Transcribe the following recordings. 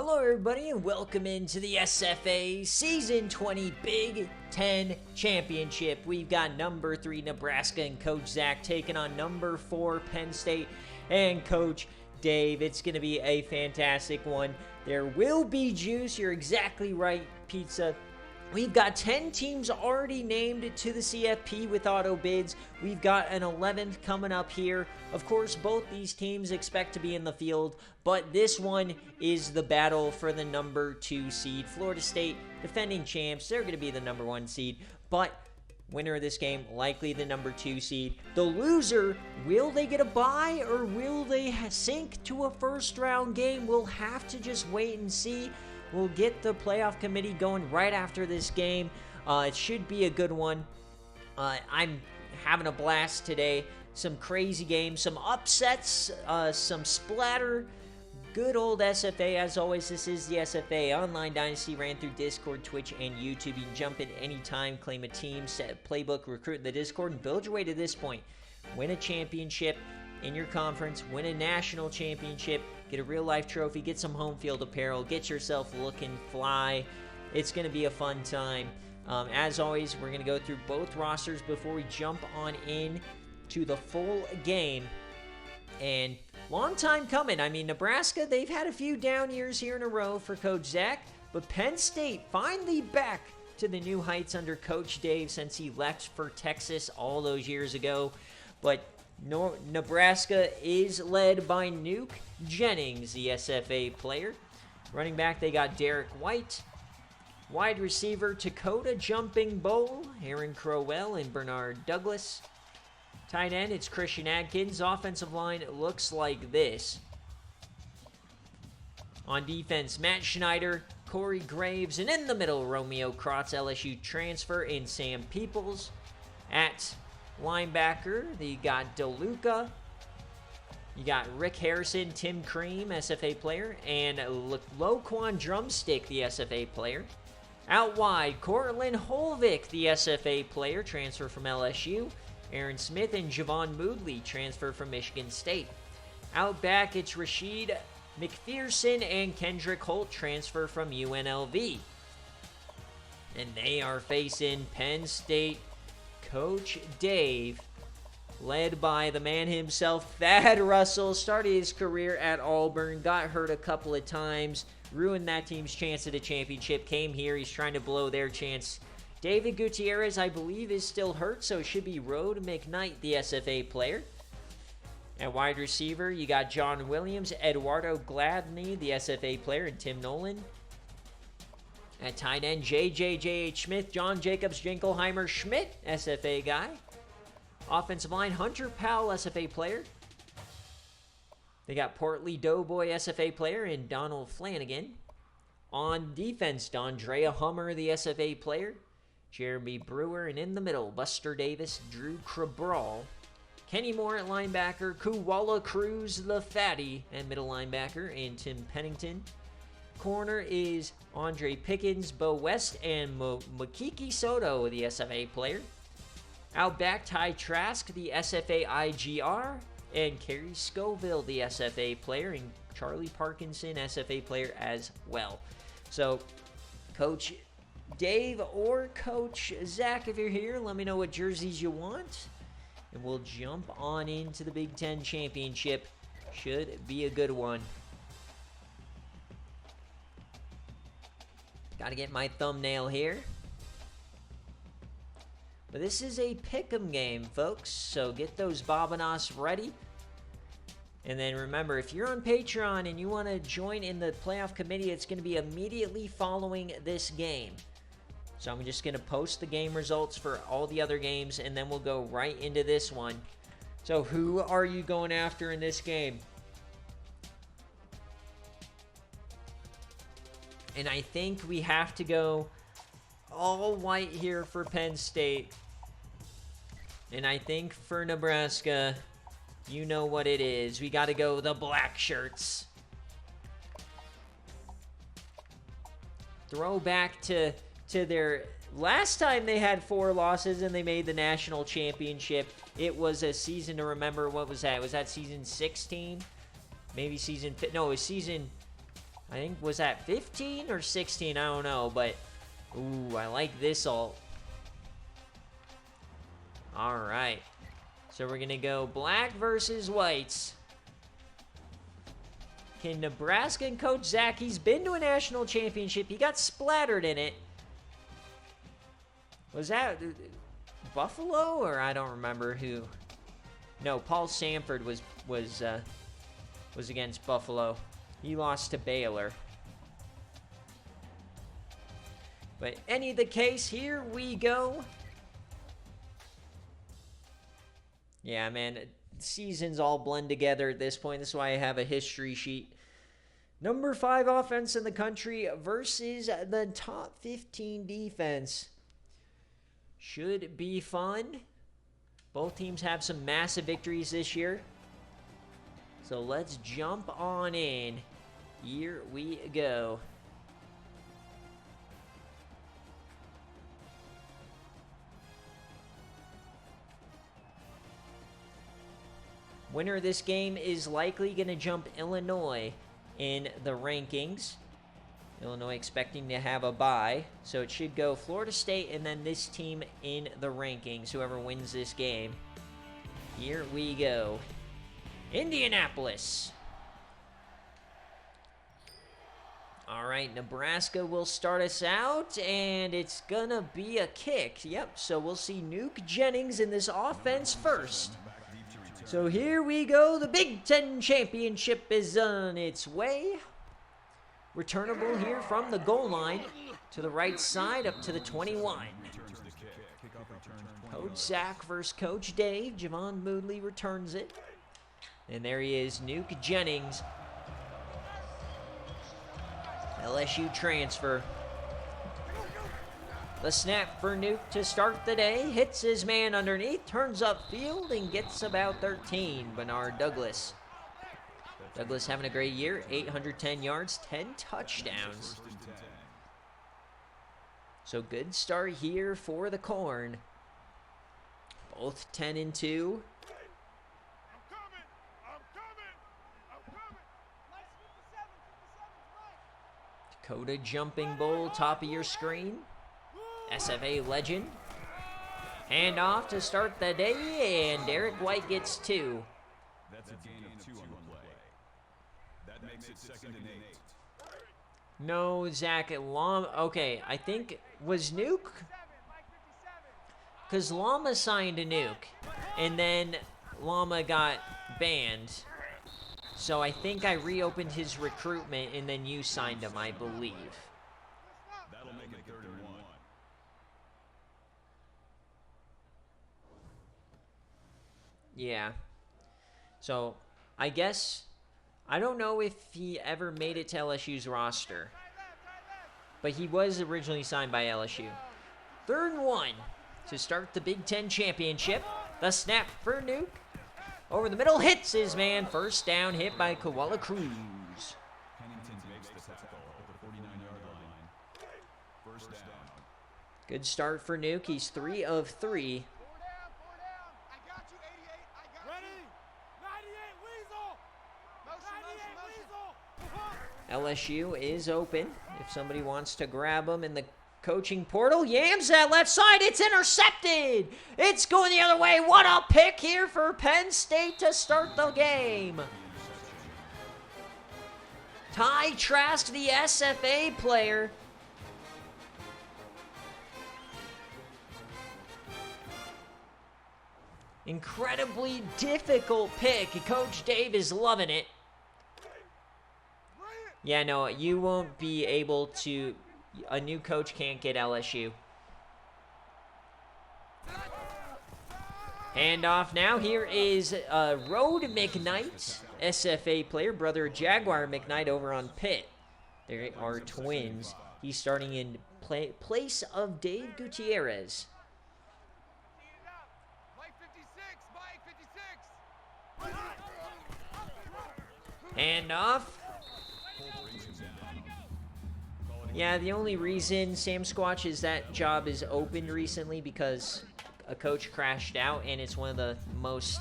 Hello everybody and welcome into the SFA Season 20 Big Ten Championship. We've got number 3 Nebraska and Coach Zach taking on number 4 Penn State and Coach Dave. It's going to be a fantastic one. There will be juice. You're exactly right, Pizza. We've got 10 teams already named to the CFP with auto bids. We've got an 11th coming up here. Of course, both these teams expect to be in the field, but this one is the battle for the number 2 seed. Florida State, defending champs, they're going to be the number 1 seed, but winner of this game, likely the number 2 seed. The loser, will they get a bye or will they sink to a first round game? We'll have to just wait and see. We'll get the playoff committee going right after this game. It should be a good one. I'm having a blast today. Some crazy games, some upsets, some splatter. Good old SFA. As always, this is the SFA Online Dynasty. Ran through Discord, Twitch, and YouTube. You can jump in anytime, claim a team, set a playbook, recruit in the Discord, and build your way to this point. Win a championship in your conference, win a national championship, get a real-life trophy, get some home field apparel, get yourself looking fly. It's going to be a fun time. As always, we're going to go through both rosters before we jump on in to the full game. And long time coming. I mean, Nebraska, they've had a few down years here in a row for Coach Zach, but Penn State finally back to the new heights under Coach Dave since he left for Texas all those years ago. But Nebraska is led by Nuke Jennings, the SFA player. Running back, they got Derek White. Wide receiver, Dakota Jumping Bull, Aaron Crowell, and Bernard Douglas. Tight end, it's Christian Adkins. Offensive line looks like this. On defense, Matt Schneider, Corey Graves, and in the middle, Romeo Krotz, LSU transfer, and Sam Peoples. At linebacker, you got DeLuca. You got Rick Harrison, Tim Cream, SFA player, and Loquan Drumstick, the SFA player. Out wide, Cortland Holvik, the SFA player, transfer from LSU. Aaron Smith and Javon Moodley, transfer from Michigan State. Out back, it's Rashid McPherson and Kendrick Holt, transfer from UNLV. And they are facing Penn State Coach Dave, led by the man himself, Thad Russell. Started his career at Auburn, got hurt a couple of times, ruined that team's chance at a championship, came here, he's trying to blow their chance. David Gutierrez, I believe, is still hurt, so it should be Rode McKnight, the SFA player. At wide receiver, you got John Williams, Eduardo Gladney, the SFA player, and Tim Nolan. At tight end, J.H. Smith, John Jacobs, Jinkelheimer, Schmidt, SFA guy. Offensive line, Hunter Powell, SFA player. They got Portly Doughboy, SFA player, and Donald Flanagan. On defense, Dondrea Hummer, the SFA player. Jeremy Brewer, and in the middle, Buster Davis, Drew Cabral. Kenny Moore at linebacker, Kuwala Cruz, the fatty, and middle linebacker, and Tim Pennington. Corner is Andre Pickens, Bo West, and Makiki Soto, the SFA player. Out back, Ty Trask, the SFA IGR, and Kerry Scoville, the SFA player, and Charlie Parkinson, SFA player as well. So, Coach Dave or Coach Zach, if you're here, let me know what jerseys you want, and we'll jump on into the Big Ten Championship. Should be a good one. Got to get my thumbnail here. But this is a pick'em game, folks, so get those Bobanos ready. And then remember, if you're on Patreon and you want to join in the playoff committee, it's going to be immediately following this game. So I'm just going to post the game results for all the other games, and then we'll go right into this one. So who are you going after in this game? And I think we have to go all white here for Penn State. And I think for Nebraska, you know what it is. We got to go the black shirts. Throwback to their last time they had 4 losses and they made the national championship. It was a season to remember. What was that? Was that season 16? Maybe season... No, it was season I think, was that 15 or 16? I don't know, but ooh, I like this alt. All right. So we're going to go black versus whites. Can Nebraska and Coach Zach, he's been to a national championship. He got splattered in it. Was that Buffalo, or I don't remember who? No, Paul Sanford was against Buffalo. He lost to Baylor. But any of the case, here we go. Yeah, man, seasons all blend together at this point. This is why I have a history sheet. Number 5 offense in the country versus the top 15 defense. Should be fun. Both teams have some massive victories this year. So let's jump on in. Here we go. Winner of this game is likely going to jump Illinois in the rankings. Illinois expecting to have a bye, so it should go Florida State and then this team in the rankings, whoever wins this game. Here we go. Indianapolis. All right, Nebraska will start us out, and it's gonna be a kick. Yep, so we'll see Nuke Jennings in this offense first. So here we go. The Big Ten Championship is on its way. Returnable here from the goal line to the right side up to the 21. Coach Zach versus Coach Dave. Javon Moodley returns it. And there he is, Nuke Jennings. LSU transfer. The snap for Nuke to start the day. Hits his man underneath, turns upfield, and gets about 13. Bernard Douglas. Douglas having a great year. 810 yards, 10 touchdowns. So good start here for the Corn. Both 10-2. Dakota Jumping Bull, top of your screen. SFA legend. Hand off to start the day, and Derek White gets 2. That's a gain of 2 on the play. That makes it 2nd and 8. No, Zach, okay, I think, was Nuke? Because Llama signed a Nuke, and then Llama got banned. So I think I reopened his recruitment, and then you signed him, I believe. That'll make it 3rd and 1. Yeah. So, I guess, I don't know if he ever made it to LSU's roster. But he was originally signed by LSU. 3rd and 1 to start the Big Ten Championship. The snap for Nuke. Over the middle, hits his man. First down, hit by Koala Cruz. Pennington makes the tackle at the 49-yard line. First down. Good start for Nuke. He's 3 of 3. LSU is open. If somebody wants to grab him in the coaching portal, Yams that left side. It's intercepted. It's going the other way. What a pick here for Penn State to start the game. Ty Trask, the SFA player. Incredibly difficult pick. Coach Dave is loving it. Yeah, no, you won't be able to. A new coach can't get LSU. Handoff now. Here is Road McKnight, SFA player, brother Jaguar McKnight over on Pitt. They are twins. He's starting in place of Dave Gutierrez. Handoff. Yeah, the only reason Sam Squatch is that job is opened recently because a coach crashed out, and it's one of the most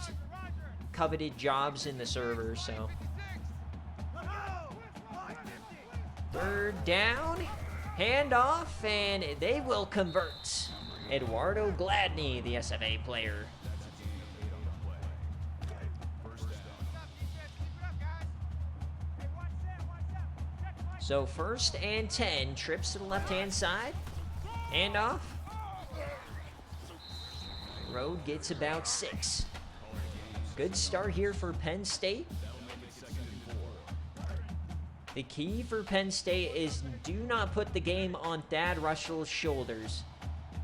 coveted jobs in the server, so. Third down, handoff, and they will convert. Eduardo Gladney, the SFA player. So 1st and 10, trips to the left-hand side, handoff. Road gets about 6. Good start here for Penn State. The key for Penn State is do not put the game on Thad Russell's shoulders.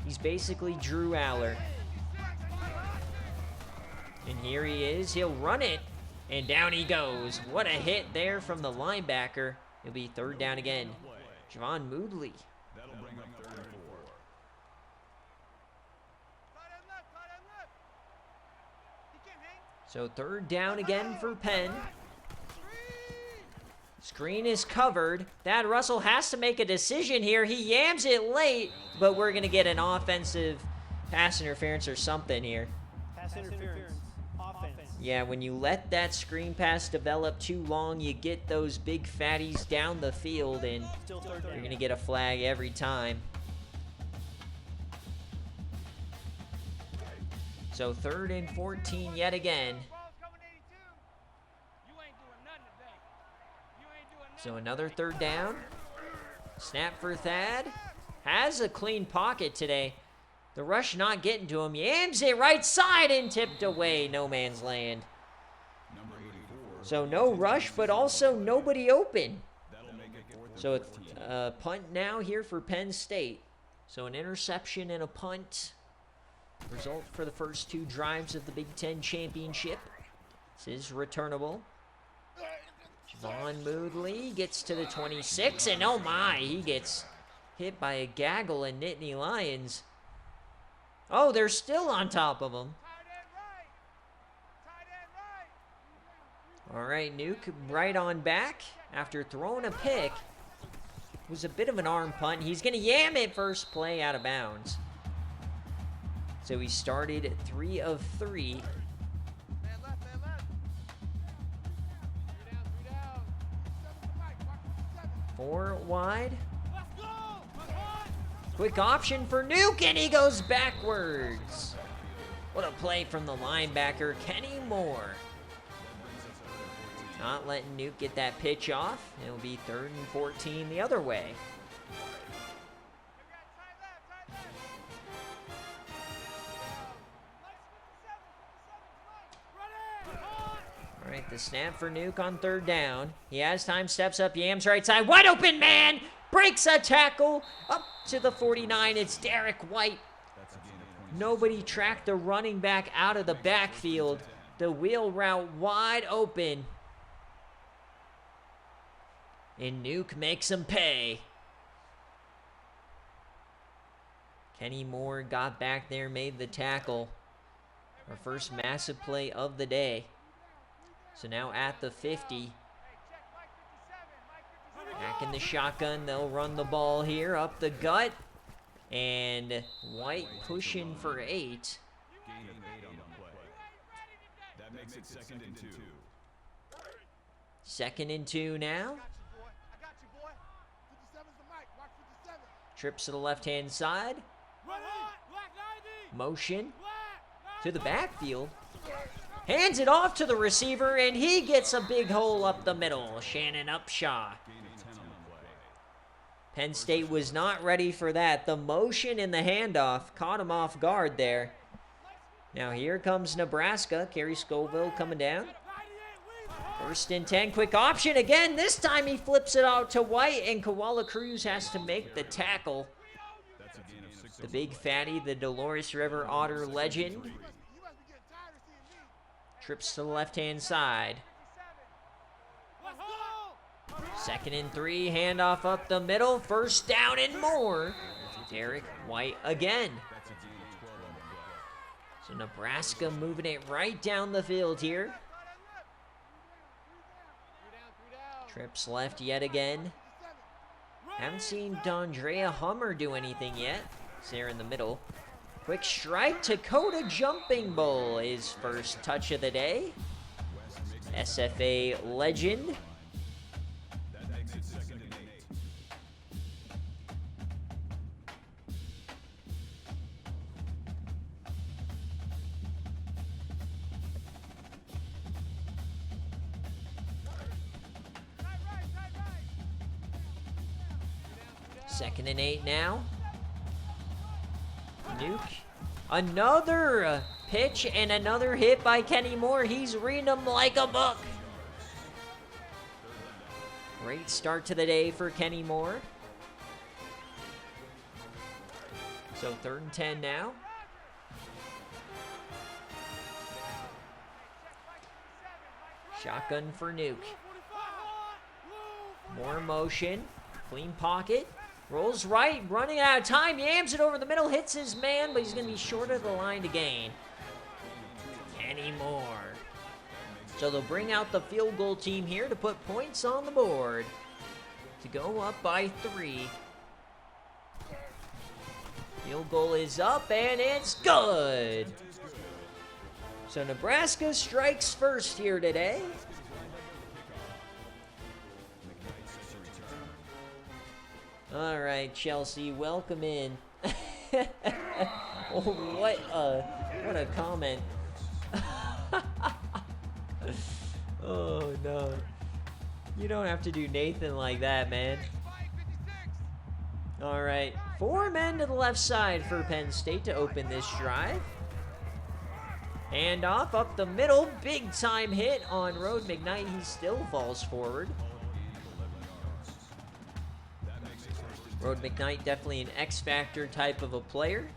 He's basically Drew Aller. And here he is. He'll run it, and down he goes. What a hit there from the linebacker. It'll be 3rd down again. Javon Moodley. That'll bring up 3rd and 4. So 3rd down again for Penn. Screen is covered. Thad Russell has to make a decision here. He yams it late, but we're going to get an offensive pass interference or something here. Pass interference. Offense. Yeah, when you let that screen pass develop too long, you get those big fatties down the field, and Still 3rd down. you're going to get a flag every time. So 3rd and 14 yet again. So another 3rd down. Snap for Thad. Has a clean pocket today. The rush not getting to him. Yams it right side and tipped away. No man's land. Number 84. So no rush, but also nobody open. That'll make it 4th and So it's 14. a punt now here for Penn State. So an interception and a punt. Result for the first 2 drives of the Big Ten Championship. This is returnable. Javon Moodley gets to the 26, and oh my, he gets hit by a gaggle of Nittany Lions. Oh, they're still on top of him. All right, Nuke right on back after throwing a pick. It was a bit of an arm punt. He's going to yam it first play out of bounds. So he started 3 of 3. 4 wide. Quick option for Nuke, and he goes backwards. What a play from the linebacker, Kenny Moore. Not letting Nuke get that pitch off. It'll be 3rd and 14 the other way. All right, the snap for Nuke on 3rd down. He has time, steps up, yams right side. Wide open man! Breaks a tackle up to the 49. It's Derek White. That's a gain of 26. Nobody tracked the running back out of the backfield. The wheel route wide open. And Nuke makes him pay. Kenny Moore got back there, made the tackle. Our first massive play of the day. So now at the 50. Back in the shotgun, they'll run the ball here, up the gut. And White pushing for 8. Gain of 8 on the play. That makes it 2nd and 2. 2nd and 2 now. Trips to the left-hand side. Motion to the backfield. Hands it off to the receiver, and he gets a big hole up the middle. Shannon Upshaw. Gain of 10 on the play. Penn State was not ready for that. The motion and the handoff caught him off guard there. Now here comes Nebraska. Kerry Scoville coming down. 1st and 10, quick option again. This time he flips it out to White, and Koala Cruz has to make the tackle. That's a gain of 6 The big fatty, the Dolores River Otter legend. Trips to the left-hand side. 2nd and 3, handoff up the middle. 1st down and more. Derek White again. That's a gain of 12 on the play. So Nebraska moving it right down the field here. Trips left yet again. Haven't seen Dondrea Hummer do anything yet. It's there in the middle. Quick strike, Dakota Jumping Bull, his first touch of the day. SFA legend. That makes it 2nd and 8. 2nd and 8 now. Nuke. Another pitch and another hit by Kenny Moore. He's reading them like a book. Great start to the day for Kenny Moore. So 3rd and 10 now. Shotgun for Nuke. More motion. Clean pocket. Rolls right. Running out of time. Yams it over the middle. Hits his man, but he's going to be short of the line to gain. Kenny Moore. So they'll bring out the field goal team here to put points on the board. To go up by 3. Field goal is up, and it's good. So Nebraska strikes first here today. All right, Chelsea, welcome in. Oh, what a comment. Oh, no. You don't have to do Nathan like that, man. All right, 4 men to the left side for Penn State to open this drive. Hand off up the middle. Big time hit on Road McKnight. He still falls forward. Road McKnight, definitely an X-Factor type of a player.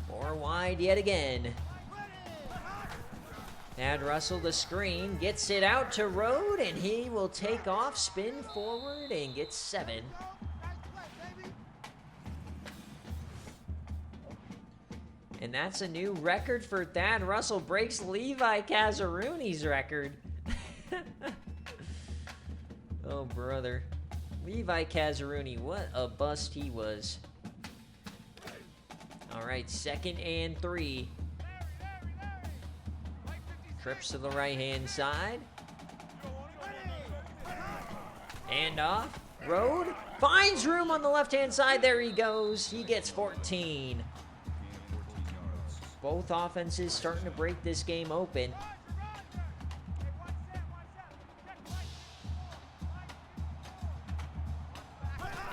4 wide yet again. Thad Russell, the screen, gets it out to Road, and he will take off, spin forward, and get 7. And that's a new record for Thad Russell. Breaks Levi Kazaruni's record. Oh, brother. Levi Kazaruni, what a bust he was. All right, 2nd and 3. Trips to the right-hand side. And off. Road finds room on the left-hand side. There he goes. He gets 14. Both offenses starting to break this game open.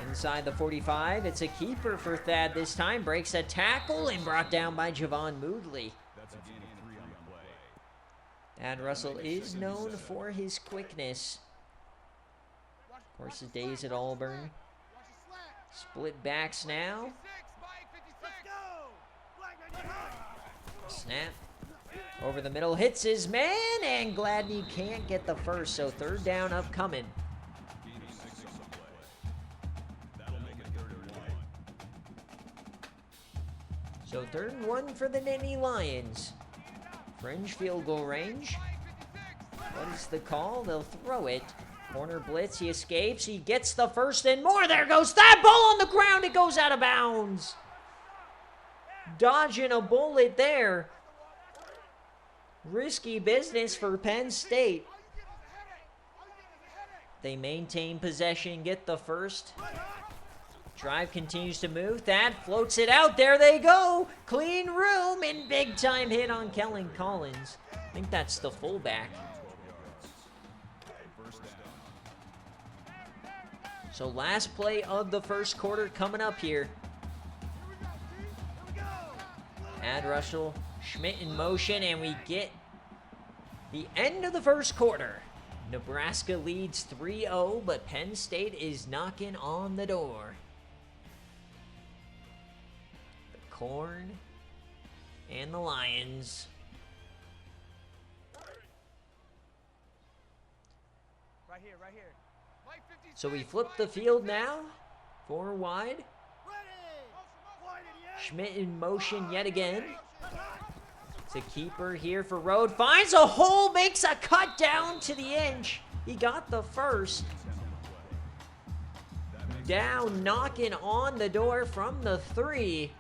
Inside the 45, it's a keeper for Thad this time. Breaks a tackle and brought down by Javon Moodley. Thad Russell is known for his quickness. Of course, his days at Auburn. Split backs now. Snap. Over the middle, hits his man, and Gladney can't get the first, so 3rd down upcoming. So 3rd and 1 for the Nittany Lions. Fringe field goal range. What is the call? They'll throw it. Corner blitz, he escapes, he gets the first and more. There goes that ball on the ground, it goes out of bounds. Dodging a bullet there. Risky business for Penn State. They maintain possession, get the first. Drive continues to move. Thad floats it out. There they go. Clean room and big time hit on Kellen Collins. I think that's the fullback. So last play of the first quarter coming up here. Thad Russell, Schmidt in motion, and we get the end of the first quarter. Nebraska leads 3-0, but Penn State is knocking on the door. The Corn and the Lions. Right here, right here. So we flip the field now. 4 wide. Schmidt in motion yet again. It's a keeper here for Road. Finds a hole, makes a cut down to the inch. He got the first. Down, knocking on the door from the 3.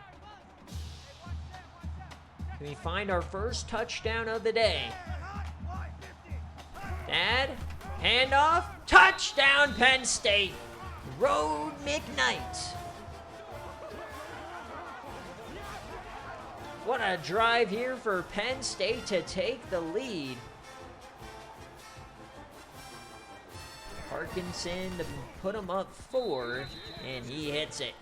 Can we find our first touchdown of the day? Thad, handoff, touchdown Penn State. Road McKnight. What a drive here for Penn State to take the lead. Parkinson to put him up 4, and he hits it.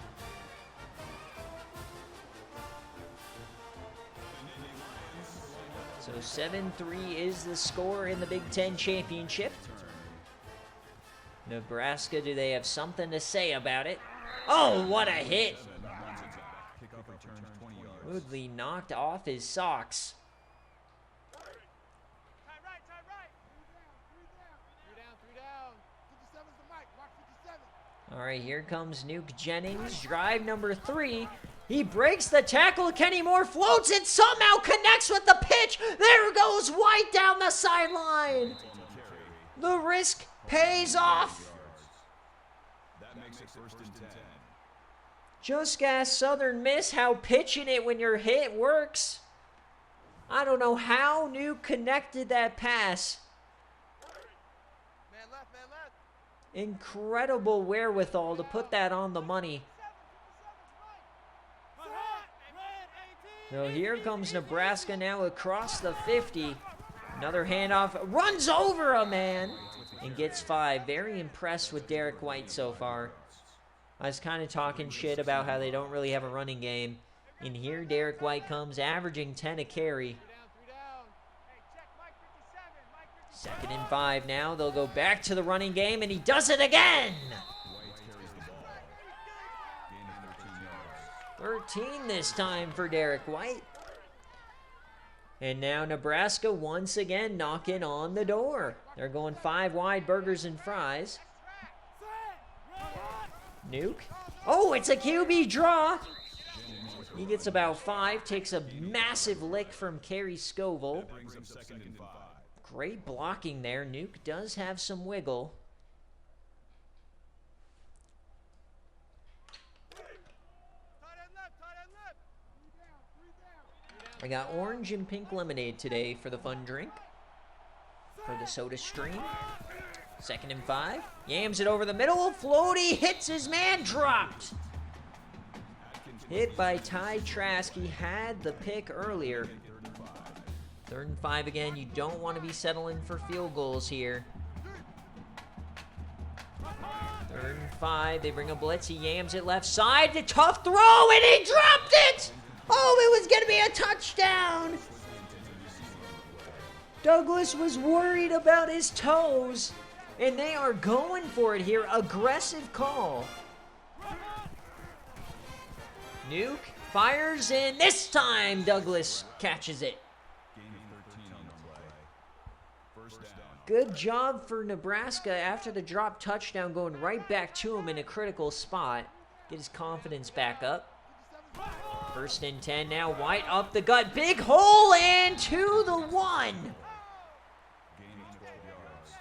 So 7-3 is the score in the Big Ten Championship. Nebraska, do they have something to say about it? Oh, what a hit! Woodley knocked off his socks. All right, here comes Nuke Jennings. Drive number 3. He breaks the tackle. Kenny Moore floats it, somehow connects with the pitch. There goes White down the sideline. The risk pays off. That makes it 1st and 10. Just gas Southern Miss how pitching it when you're hit works. I don't know how Nuke connected that pass. Man left, man left. Incredible wherewithal to put that on the money. So here comes Nebraska now across the 50. Another handoff. Runs over a man and gets 5. Very impressed with Derek White so far. I was kind of talking shit about how they don't really have a running game. And here Derek White comes, averaging 10 a carry. 2nd and 5 now. They'll go back to the running game, and he does it again. White carries the ball. Gain of 13 yards. 13 this time for Derek White. And now Nebraska once again knocking on the door. They're going 5 wide, burgers and fries. Nuke. Oh, it's a QB draw. He gets about 5, takes a massive lick from Kerry Scoville. Brings up 2nd and 5. Great blocking there. Nuke does have some wiggle. I got orange and pink lemonade today for the fun drink. For the soda stream. 2nd and 5. Yams it over the middle. Floaty hits his man. Dropped. Hit by Ty Trask. He had the pick earlier. 3rd and 5 again. You don't want to be settling for field goals here. 3rd and 5. They bring a blitz. He yams it left side. A tough throw, and he dropped it! Oh, it was going to be a touchdown! Douglas was worried about his toes, and they are going for it here. Aggressive call. Nuke fires in. This time, Douglas catches it. Gain of 13 on the play. 1st down. Good job for Nebraska after the drop touchdown, going right back to him in a critical spot. Get his confidence back up. 1st and 10 now. White up the gut. Big hole and to the 1. Gain of 12 yards.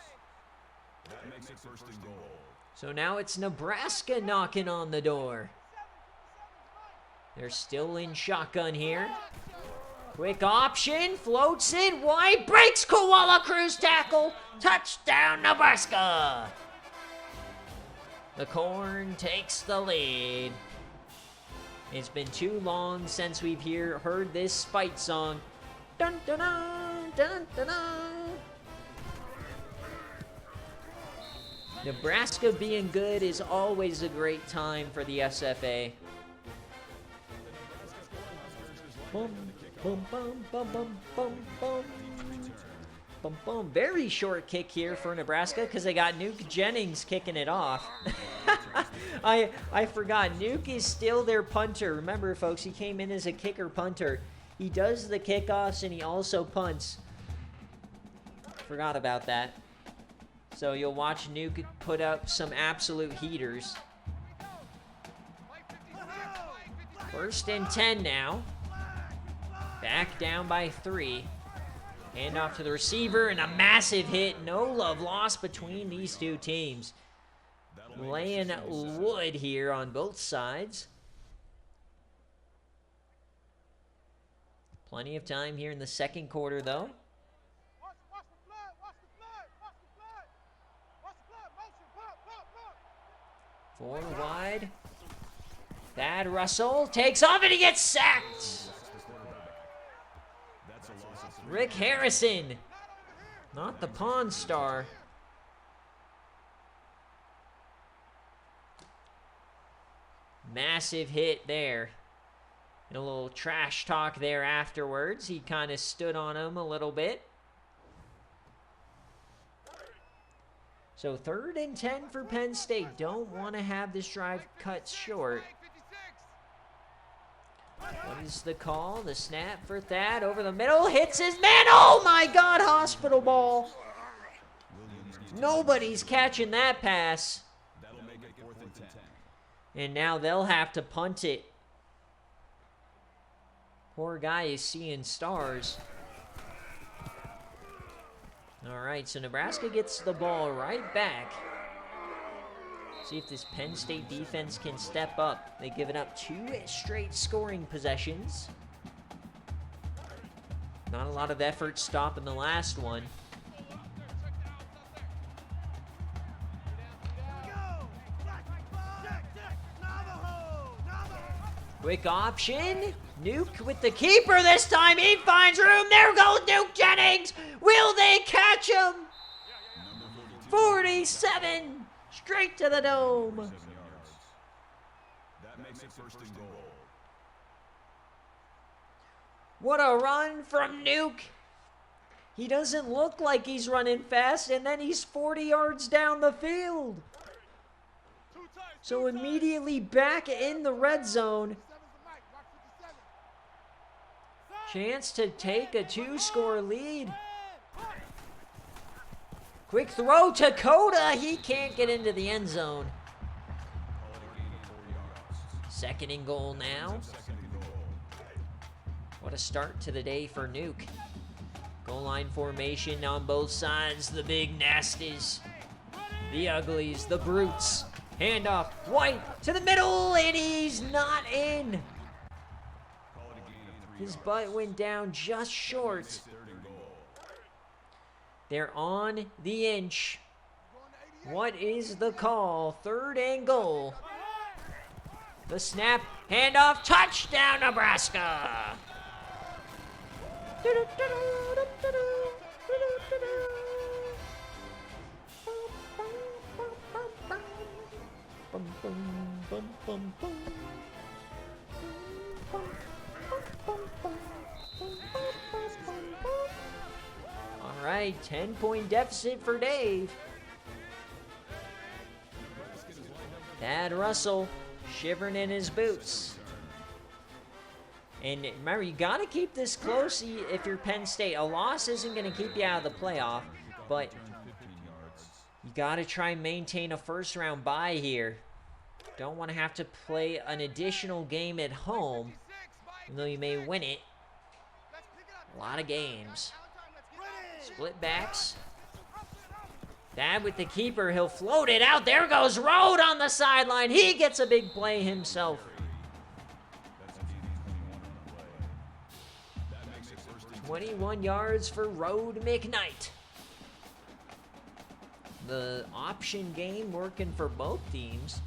That makes it 1st and goal. So now it's Nebraska knocking on the door. They're still in shotgun here. Quick option, floats it, White breaks Koala Cruz tackle. Touchdown, Nebraska. The Corn takes the lead. It's been too long since we've heard this fight song. Dun dun dun dun dun dun. Nebraska being good is always a great time for the SFA. Boom, boom, boom, boom, boom, boom, boom. Boom, boom. Very short kick here for Nebraska because they got Nuke Jennings kicking it off. I forgot. Nuke is still their punter. Remember, folks, he came in as a kicker punter. He does the kickoffs and he also punts. Forgot about that. So you'll watch Nuke put up some absolute heaters. 1st and 10 now. Back down by 3. Hand off to the receiver and a massive hit. No love lost between these two teams. Laying wood here on both sides. Plenty of time here in the 2nd quarter, though. 4 wide. Thad Russell takes off and he gets sacked. Rick Harrison, not the Pawn Star. Massive hit there. And a little trash talk there afterwards. He kind of stood on him a little bit. So 3rd and 10 for Penn State. Don't want to have this drive cut short. What is the call? The snap for Thad over the middle. Hits his man. Oh my God, hospital ball. Nobody's catching that pass. That'll make it 4th and 10. And now they'll have to punt it. Poor guy is seeing stars. All right, so Nebraska gets the ball right back. See if this Penn State defense can step up. They've given up 2 straight scoring possessions. Not a lot of effort stopping the last one. Quick option. Nuke with the keeper this time. He finds room. There goes Nuke Jennings. Will they catch him? 47. Straight to the dome. 7 yards. That makes it 1st and goal. What a run from Nuke. He doesn't look like he's running fast, and then he's 40 yards down the field. So immediately back in the red zone. Chance to take a 2-score lead. Quick throw to Coda. He can't get into the end zone. 2nd and goal now. What a start to the day for Nuke. Goal line formation on both sides. The big nasties. The uglies. The brutes. Handoff. White to the middle. And he's not in. His butt went down just short. They're on the inch. What is the call? 3rd and goal. The snap, handoff, touchdown, Nebraska. All right, 10-point deficit for Dave. Thad Russell shivering in his boots. And remember, you got to keep this close if you're Penn State. A loss isn't going to keep you out of the playoff, but you got to try and maintain a 1st-round bye here. Don't want to have to play an additional game at home, even though you may win it. A lot of games. Split backs. Thad with the keeper. He'll float it out. There goes Rode on the sideline. He gets a big play himself. 21 yards for Rode McKnight. The option game working for both teams.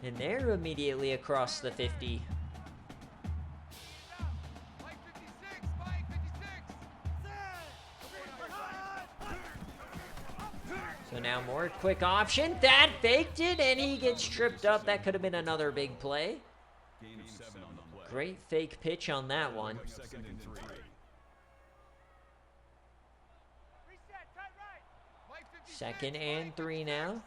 And they're immediately across the 50. So now more quick option. Thad faked it, and he gets tripped up. That could have been another big play. Great fake pitch on that one. 2nd and 3 now.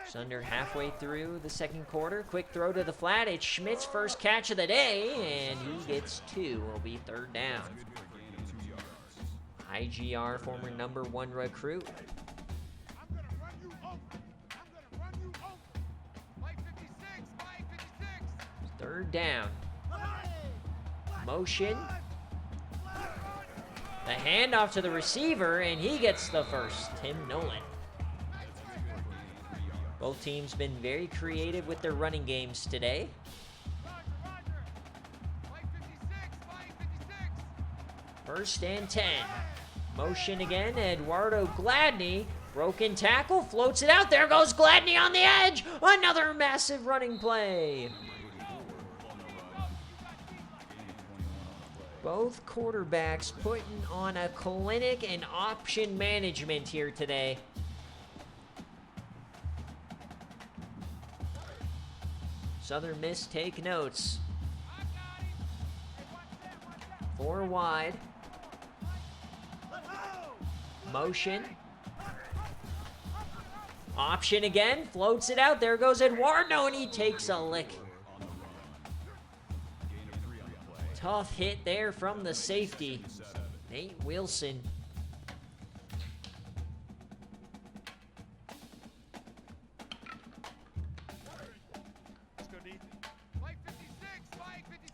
Just under halfway through the 2nd quarter. Quick throw to the flat. It's Schmidt's first catch of the day, and he gets 2. Will be 3rd down. IGR, former #1 recruit. 3rd down. Motion. The handoff to the receiver, and he gets the first. Tim Nolan. Both teams been very creative with their running games today. 1st and 10. Motion again. Eduardo Gladney. Broken tackle. Floats it out. There goes Gladney on the edge. Another massive running play. Both quarterbacks putting on a clinic and option management here today. Southern Miss, take notes. 4 wide. Motion. Option again. Floats it out. There goes Eduardo, and he takes a lick. Tough hit there from the safety, Nate Wilson.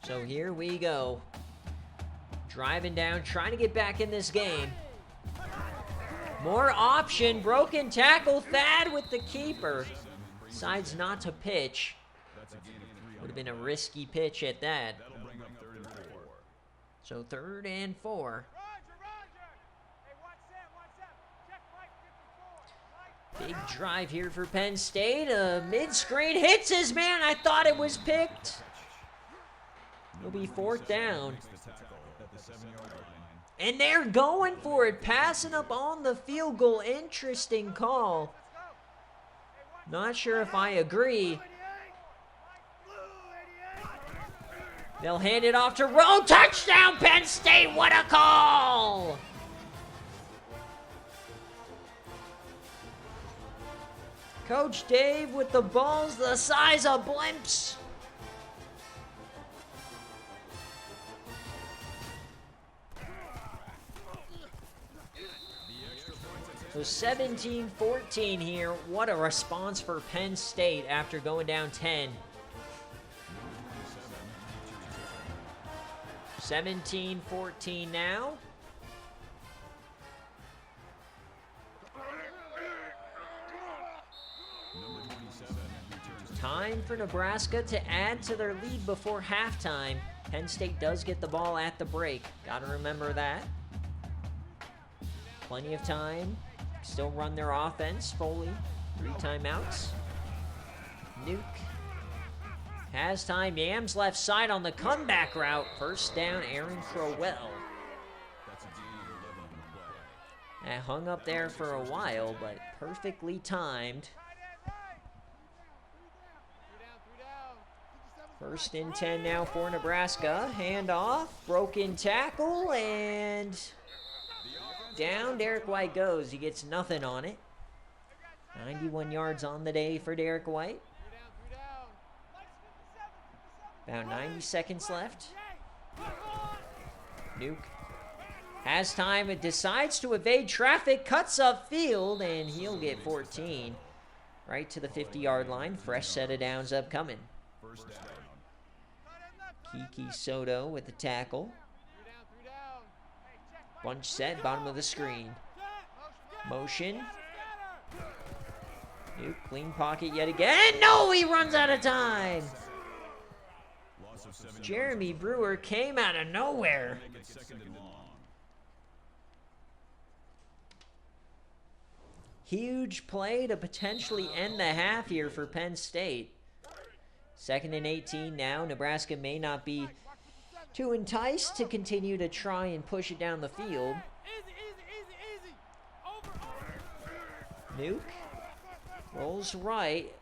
So here we go. Driving down, trying to get back in this game. More option, broken tackle. Thad with the keeper. Decides not to pitch. Would have been a risky pitch at that. So 3rd and 4. Big drive here for Penn State. Mid-screen hits his man. I thought it was picked. It'll be 4th down. And they're going for it. Passing up on the field goal. Interesting call. Not sure if I agree. They'll hand it off to Rowe. Touchdown, Penn State. What a call! Coach Dave with the balls the size of blimps. So 17-14 here. What a response for Penn State after going down 10. 17-14 now. Time for Nebraska to add to their lead before halftime. Penn State does get the ball at the break. Gotta remember that. Plenty of time. Still run their offense. Foley, 3 timeouts. Nuke has time. Yams left side on the comeback route. First down, Aaron Crowell. That hung up there for a while, but perfectly timed. 1st and 10 now for Nebraska. Handoff, broken tackle, and down Derek White goes. He gets nothing on it. 91 yards on the day for Derek White. About 90 seconds left. Nuke has time and decides to evade traffic, cuts up field, and he'll get 14. Right to the 50-yard line. Fresh set of downs upcoming. Kiki Soto with the tackle. Bunch set, bottom of the screen. Motion. Nuke, clean pocket yet again. No, he runs out of time. Jeremy Brewer came out of nowhere. Huge play to potentially end the half here for Penn State. 2nd and 18 now. Nebraska may not be too enticed to continue to try and push it down the field. Nuke rolls right.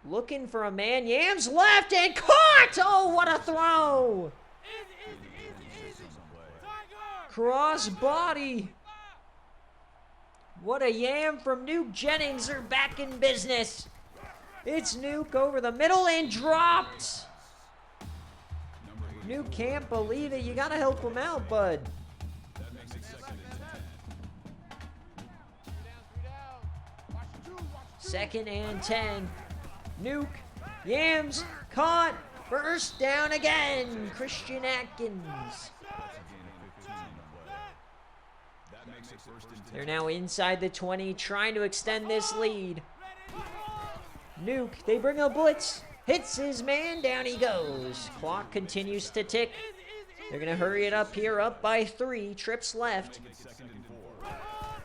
Looking for a man. Yams left and caught! Oh, what a throw! Cross body. What a yam from Nuke Jennings. They're back in business. It's Nuke over the middle and dropped. Nuke can't believe it. You got to help him out, bud. Second and 10. Nuke, Yams, caught, first down again. Christian Atkins. They're now inside the 20, trying to extend this lead. Nuke, they bring a blitz. Hits his man, down he goes. Clock continues to tick. They're going to hurry it up here, up by 3. Trips left.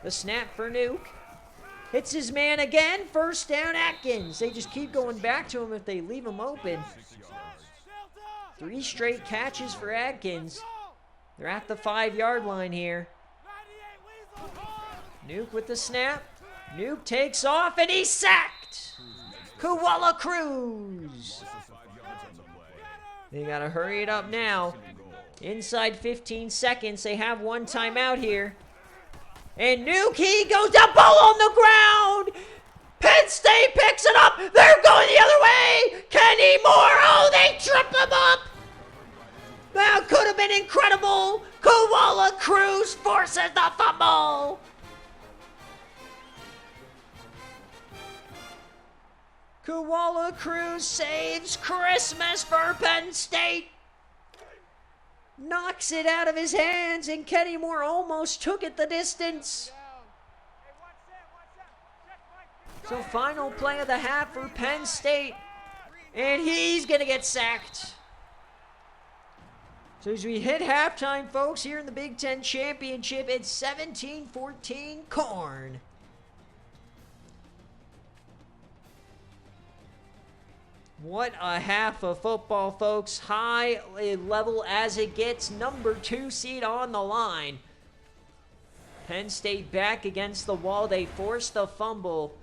The snap for Nuke. Hits his man again. First down, Atkins. They just keep going back to him if they leave him open. 3 straight catches for Atkins. They're at the 5-yard line here. Nuke with the snap. Nuke takes off and he's sacked. Koala Cruz. They got to hurry it up now. Inside 15 seconds. They have one timeout here. And Nuki goes down, ball on the ground. Penn State picks it up. They're going the other way. Kenny Moore. Oh, they trip him up. That could have been incredible. Koala Cruz forces the fumble. Koala Cruz saves Christmas for Penn State. Knocks it out of his hands, and Kenny Moore almost took it the distance. So final play of the half for Penn State, and he's going to get sacked. So as we hit halftime, folks, here in the Big Ten Championship, it's 17-14 Corn. What a half of football, folks. High level as it gets. Number 2 seed on the line. Penn State back against the wall. They force the fumble.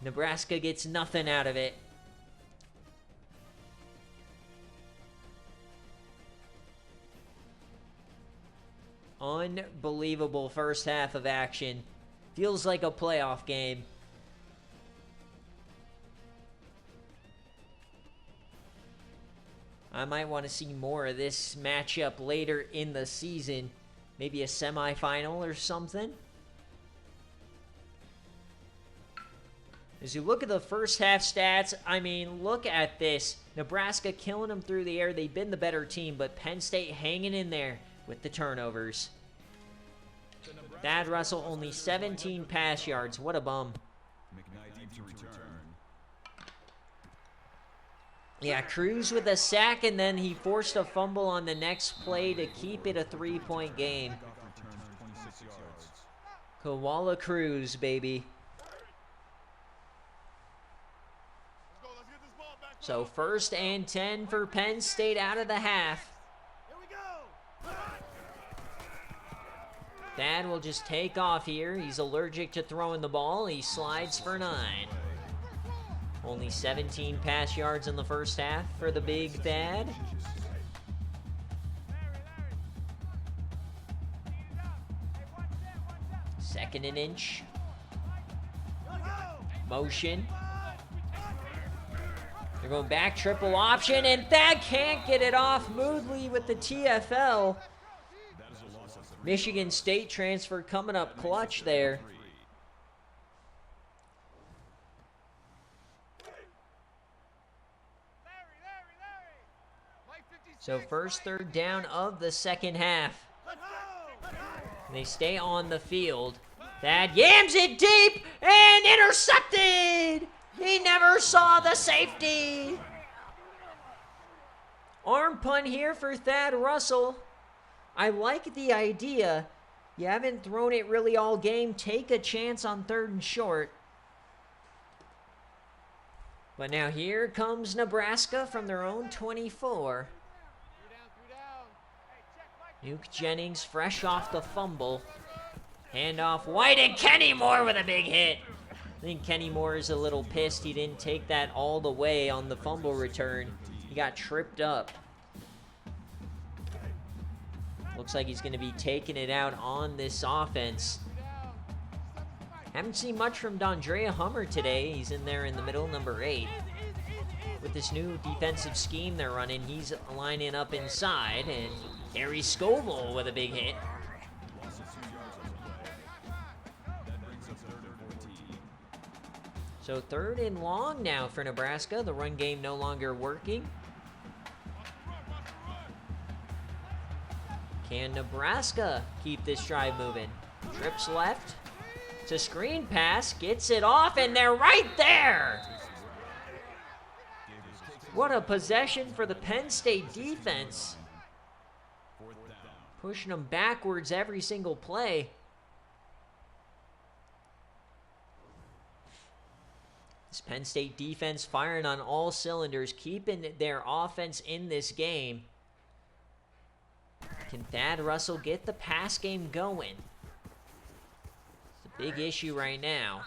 Nebraska gets nothing out of it. Unbelievable first half of action. Feels like a playoff game. I might want to see more of this matchup later in the season. Maybe a semifinal or something. As you look at the first half stats, I mean, look at this. Nebraska killing them through the air. They've been the better team, but Penn State hanging in there with the turnovers. Thad Russell only 17 pass yards. What a bum. Yeah, Cruz with a sack, and then he forced a fumble on the next play to keep it a 3-point game. Koala Cruz, baby. So 1st and 10 for Penn State out of the half. Thad will just take off here. He's allergic to throwing the ball. He slides for 9. Only 17 pass yards in the first half for the big Thad. Second and inch. Motion. They're going back, triple option, and Thad can't get it off. Moodley with the TFL. Michigan State transfer coming up clutch there. So first 3rd down of the second half. They stay on the field. Thad yams it deep and intercepted. He never saw the safety. Arm punt here for Thad Russell. I like the idea. You haven't thrown it really all game. Take a chance on 3rd and short. But now here comes Nebraska from their own 24. Nuke Jennings fresh off the fumble. Handoff White, and Kenny Moore with a big hit. I think Kenny Moore is a little pissed he didn't take that all the way on the fumble return. He got tripped up. Looks like he's going to be taking it out on this offense. Haven't seen much from Dondrea Hummer today. He's in there in the middle, number 8. With this new defensive scheme they're running, he's lining up inside, and Harry Scoville with a big hit. So 3rd and long now for Nebraska. The run game no longer working. Can Nebraska keep this drive moving? Trips left. It's a screen pass. Gets it off, and they're right there. What a possession for the Penn State defense. Pushing them backwards every single play. This Penn State defense firing on all cylinders, keeping their offense in this game. Can Thad Russell get the pass game going? It's a big issue right now.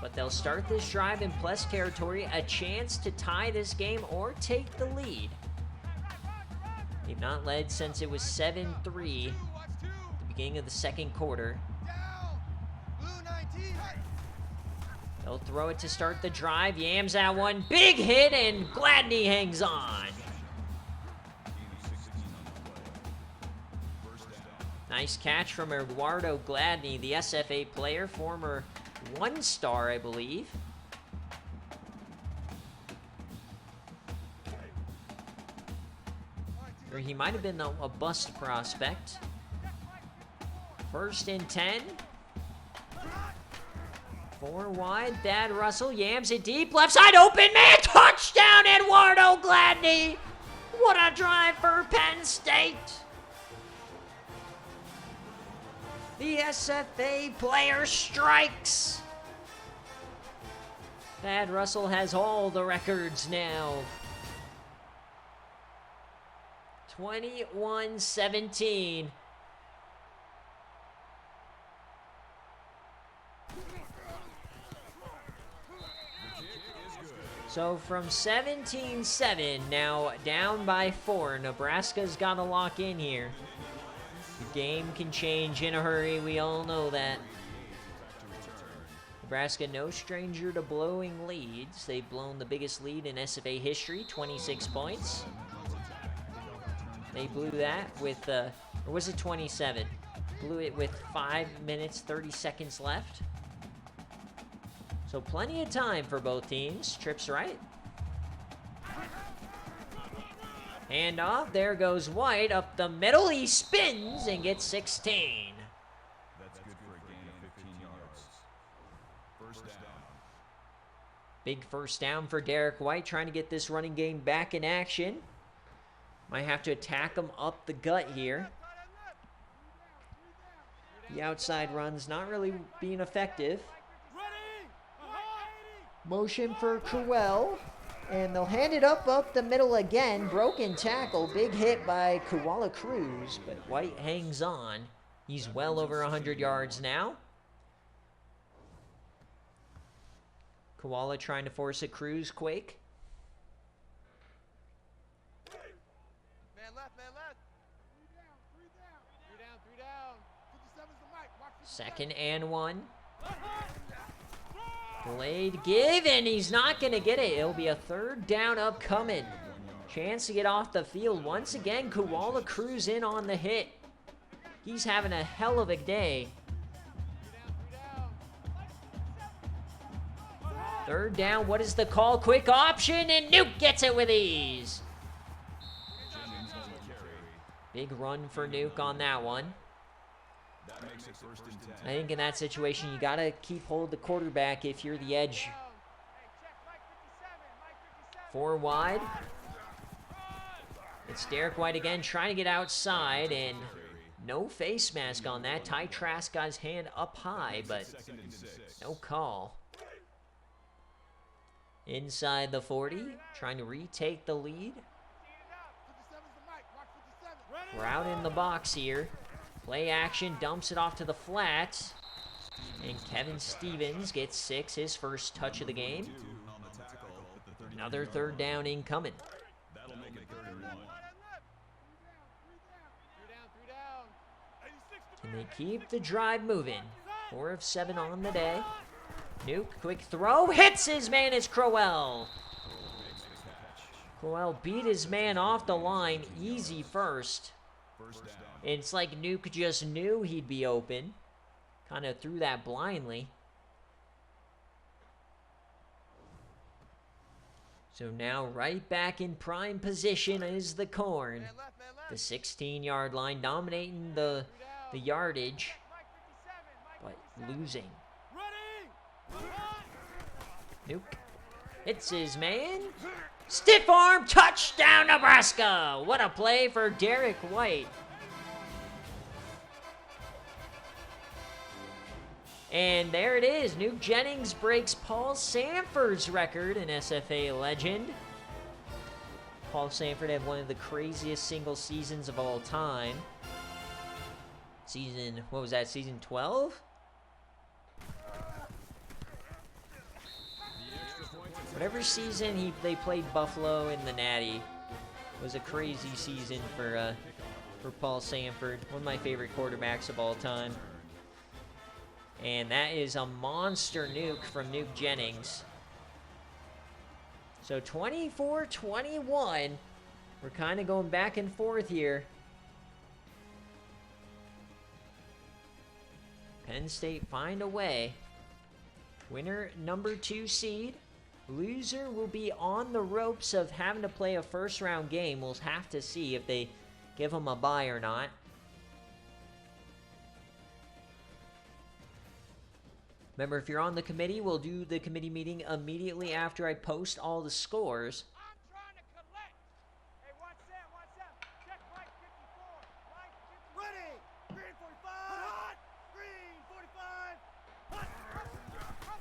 But they'll start this drive in plus territory, a chance to tie this game or take the lead. They've not led since it was 7-3 at the beginning of the second quarter. They'll throw it to start the drive. Yams that one. Big hit, and Gladney hangs on. Nice catch from Eduardo Gladney, the SFA player, former one-star, I believe. Or he might have been a bust prospect. 1st and 10. 4 wide. Thad Russell yams it deep. Left side open. Man, touchdown, Eduardo Gladney. What a drive for Penn State. The SFA player strikes. Thad Russell has all the records now. 21-17. So from 17-7, now down by 4. Nebraska's got to lock in here. The game can change in a hurry, we all know that. Nebraska no stranger to blowing leads. They've blown the biggest lead in SFA history, 26 points. They blew that with, or was it 27? Blew it with 5 minutes, 30 seconds left. So plenty of time for both teams. Trips right. Hand off. There goes White up the middle. He spins and gets 16. That's good for a gain of 15 yards. First down. Big first down for Derek White, trying to get this running game back in action. Might have to attack him up the gut here. The outside run's not really being effective. Motion for Crewell. And they'll hand it up the middle again. Broken tackle. Big hit by Koala Cruz. But White hangs on. He's well over 100 yards now. Koala trying to force a Cruz quake. Man left, man left. 3 down. 57's the mic. Watch 2nd and 1. Delayed give, and he's not going to get it. It'll be a 3rd down upcoming. Chance to get off the field. Once again, Koala Cruz in on the hit. He's having a hell of a day. 3rd down, what is the call? Quick option, and Nuke gets it with ease. Big run for Nuke on that one. That makes it 1st and 10. I think in that situation, you got to keep hold of the quarterback if you're the edge. 4 wide. It's Derek White again trying to get outside, and no face mask on that. Ty Trask got his hand up high, but no call. Inside the 40, trying to retake the lead. We're out in the box here. Play action, dumps it off to the flat. And Kevin Stevens gets 6, his first touch of the game. Another 3rd down incoming. That'll make it 3rd and 1. Can they keep the drive moving? 4 of 7 on the day. Nuke, quick throw, hits his man, it's Crowell. Crowell beat his man off the line, easy first. And it's like Nuke just knew he'd be open. Kind of threw that blindly. So now right back in prime position is the Corn. The 16-yard line, dominating the yardage, but losing. Nuke hits his man. Stiff arm, touchdown Nebraska. What a play for Derek White. And there it is. Nuke Jennings breaks Paul Sanford's record, an SFA legend. Paul Sanford had one of the craziest single seasons of all time. Season, what was that, season 12? Whatever season they played Buffalo in the Natty was a crazy season for Paul Sanford, one of my favorite quarterbacks of all time. And that is a monster nuke from Nuke Jennings. So 24-21. We're kind of going back and forth here. Penn State find a way. Winner, number 2 seed. Loser will be on the ropes of having to play a first-round game. We'll have to see if they give them a bye or not. Remember, if you're on the committee, we'll do the committee meeting immediately after I post all the scores. I'm trying to collect. Hey, watch that, watch that. Check right 54. Right 54. Ready. Green 45. Hot. Green 45. Hot.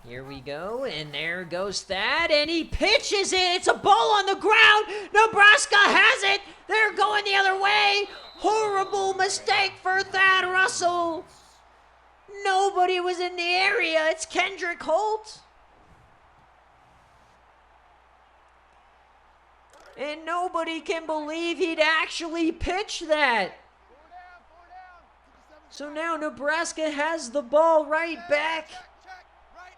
Here we go, and there goes Thad, and he pitches it. It's a ball on the ground. Nebraska has it. They're going the other way. Horrible mistake for Thad Russell. Nobody was in the area. It's Kendrick Holt. And nobody can believe he'd actually pitch that. Four down. So now Nebraska has the ball right back. Check. Right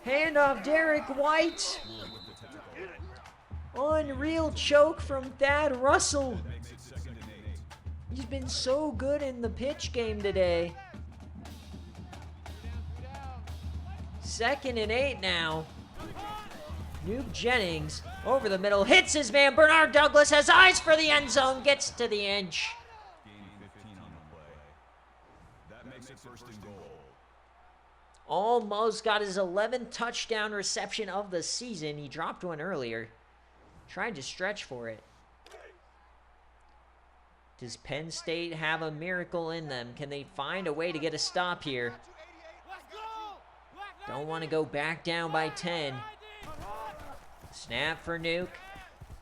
line. Handoff Derek White. Unreal choke from Thad Russell. He's been so good in the pitch game today. 2nd and 8 now. Nuke Jennings over the middle, hits his man. Bernard Douglas has eyes for the end zone, gets to the edge. Gaining 15 on the play. That makes it 1st and goal. Almost got his 11th touchdown reception of the season. He dropped one earlier. Tried to stretch for it. Does Penn State have a miracle in them? Can they find a way to get a stop here? Don't want to go back down by 10. Snap for Nuke.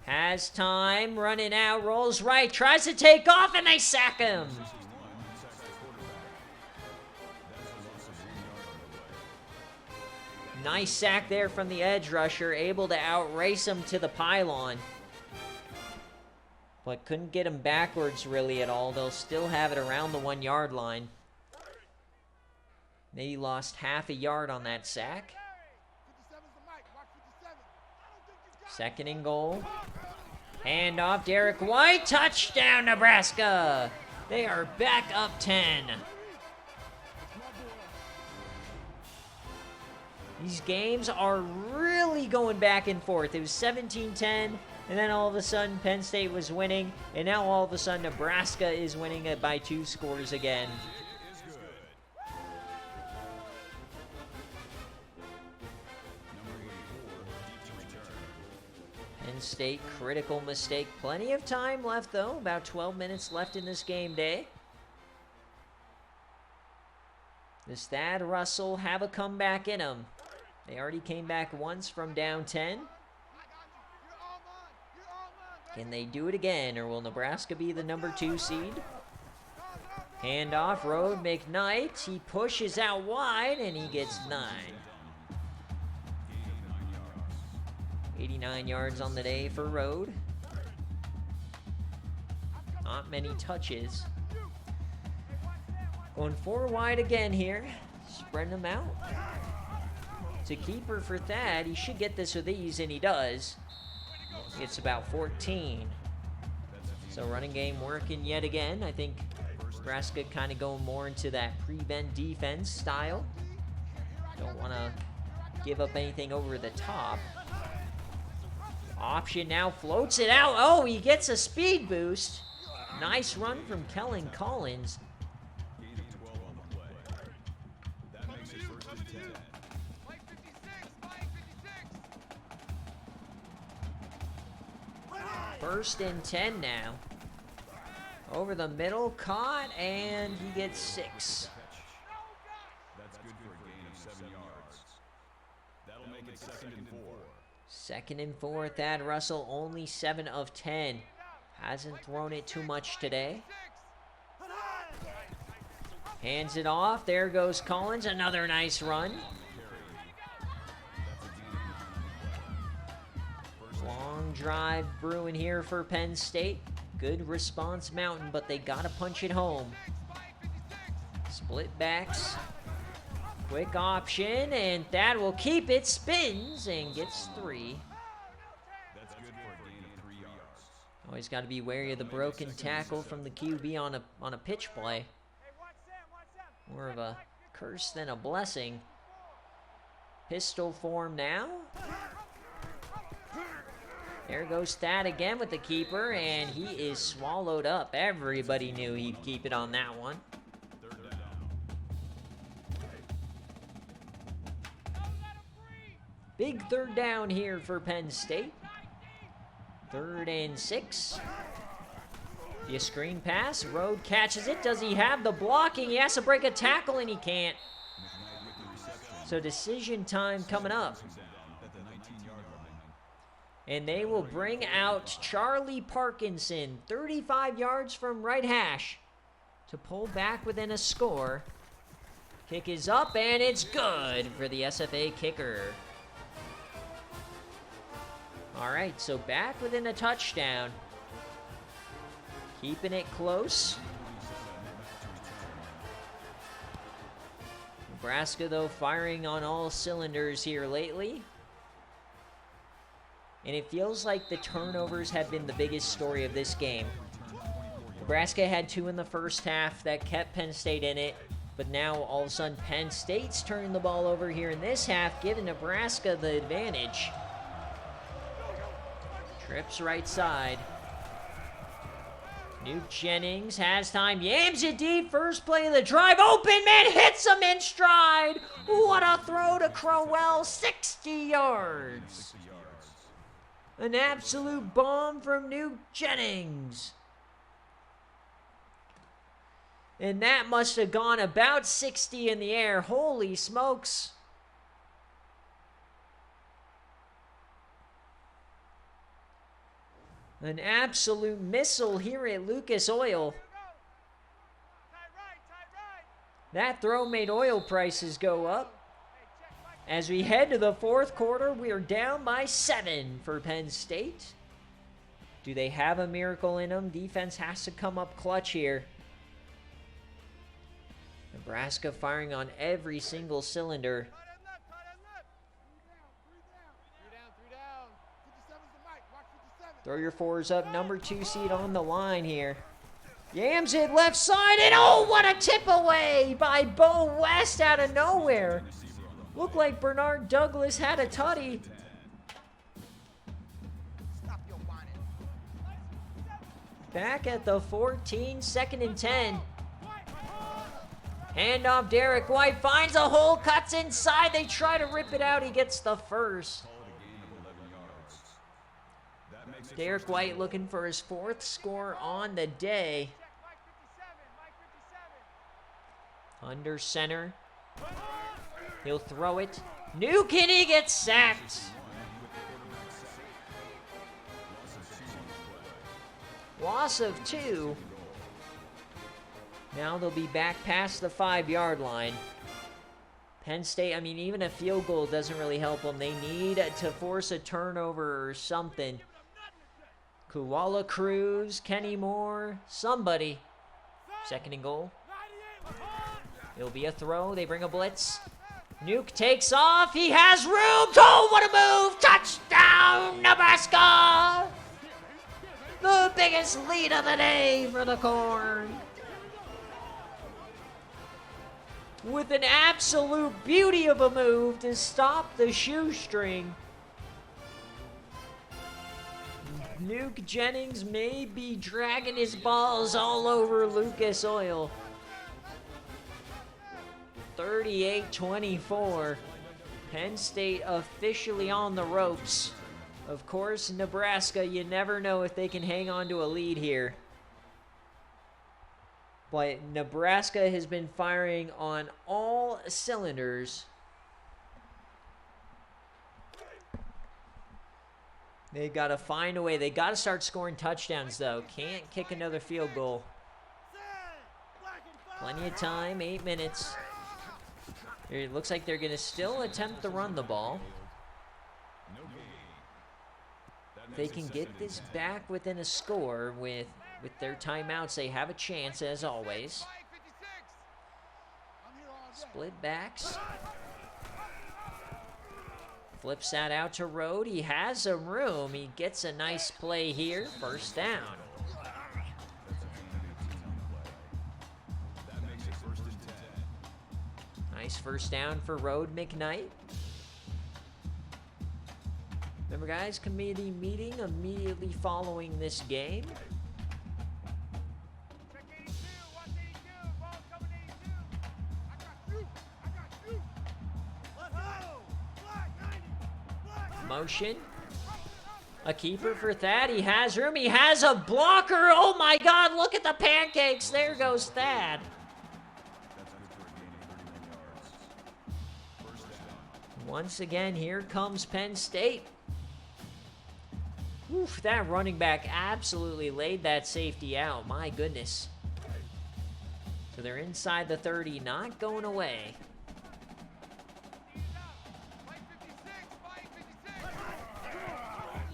Has time. Running out. Rolls right. Tries to take off, and they sack him. Nice sack there from the edge rusher. Able to outrace him to the pylon. But couldn't get him backwards really at all. They'll still have it around the 1-yard line. They lost half a yard on that sack. 2nd and goal. Handoff, Derek White. Touchdown, Nebraska. They are back up 10. These games are really going back and forth. It was 17-10, and then all of a sudden Penn State was winning, and now all of a sudden Nebraska is winning it by 2 scores again. Penn State, critical mistake. Plenty of time left, though. About 12 minutes left in this game day. Does Thad Russell have a comeback in him? They already came back once from down 10. Can they do it again, or will Nebraska be the number 2 seed? Handoff, Road McKnight. He pushes out wide, and he gets 9. 89 yards on the day for Road. Not many touches. Going 4 wide again here. Spreading them out. It's a keeper for Thad. He should get this with ease, and he does. It's about 14. So running game working yet again. I think Nebraska kind of going more into that prevent defense style. Don't want to give up anything over the top. Option now, floats it out. Oh, he gets a speed boost. Nice run from Kellen Collins. Gaining 12 on the play. That makes it 1st and 10. Play 56. 1st and 10 now. Over the middle, caught, and he gets 6. That's good for a gain of 7 yards. That'll make it 2nd and 4. 2nd and 4, Thad Russell, only 7 of 10. Hasn't thrown it too much today. Hands it off. There goes Collins. Another nice run. long drive brewing here for Penn State. Good response mountain, but they gotta punch it home. Split backs. Quick option, and Thad will keep it. Spins and gets 3. That's good for a gain of 3 yards. Always got to be wary of the broken tackle from the QB on a pitch play. More of a curse than a blessing. Pistol form now. There goes Thad again with the keeper, and he is swallowed up. Everybody knew he'd keep it on that one. Third down. Big third down here for Penn State. 3rd and 6. The screen pass. Road catches it. Does he have the blocking? He has to break a tackle, and he can't. So decision time coming up. At the 19-yard line. And they will bring out Charlie Parkinson, 35 yards from right hash, to pull back within a score. Kick is up, and it's good for the SFA kicker. All right, so back within a touchdown. Keeping it close. Nebraska, though, firing on all cylinders here lately. And it feels like the turnovers have been the biggest story of this game. Nebraska had 2 in the first half that kept Penn State in it. But now, all of a sudden, Penn State's turning the ball over here in this half, giving Nebraska the advantage. Trips right side. Nuke Jennings has time. Yams it deep. First play of the drive. Open man hits him in stride. What a throw to Crowell. 60 yards. An absolute bomb from Nuke Jennings. And that must have gone about 60 in the air. Holy smokes. An absolute missile here at Lucas Oil. That throw made oil prices go up. As we head to the 4th quarter, we are down by 7 for Penn State. Do they have a miracle in them? Defense has to come up clutch here. Nebraska firing on every single cylinder. Throw your 4s up. Number 2 seed on the line here. Yams it left side, and oh, what a tip away by Bo West out of nowhere. Looked like Bernard Douglas had a tutty. Back at the 14, 2nd and 10. Handoff, Derek White finds a hole, cuts inside. They try to rip it out. He gets the first. Derek White looking for his 4th score on the day. Under center. He'll throw it. Nuke, and he gets sacked. Loss of 2. Now they'll be back past the 5-yard line. Penn State, I mean, even a field goal doesn't really help them. They need to force a turnover or something. Koala Cruz, Kenny Moore, somebody. 2nd and goal. It'll be a throw. They bring a blitz. Nuke takes off. He has room. Oh, what a move. Touchdown, Nebraska. The biggest lead of the day for the Corn. With an absolute beauty of a move to stop the shoestring. Nuke Jennings may be dragging his balls all over Lucas Oil. 38-24. Penn State officially on the ropes. Of course, Nebraska, you never know if they can hang on to a lead here. But Nebraska has been firing on all cylinders. They got to find a way. They got to start scoring touchdowns, though. Can't kick another field goal. Plenty of time, 8 minutes. It looks like they're going to still attempt to run the ball. If they can get this back within a score with their timeouts, they have a chance as always. Split backs. Flips that out to Road. He has some room. He gets a nice play here. First down. Nice first down for Road McKnight. Remember, guys, committee meeting immediately following this game. Check 82, watch 82, ball coming 82. I got you. Let's go. Black 90, black. Motion. A keeper for Thad. He has room. He has a blocker. Oh my God, look at the pancakes. There goes Thad. Once again, here comes Penn State. Oof, that running back absolutely laid that safety out. My goodness. So they're inside the 30, not going away.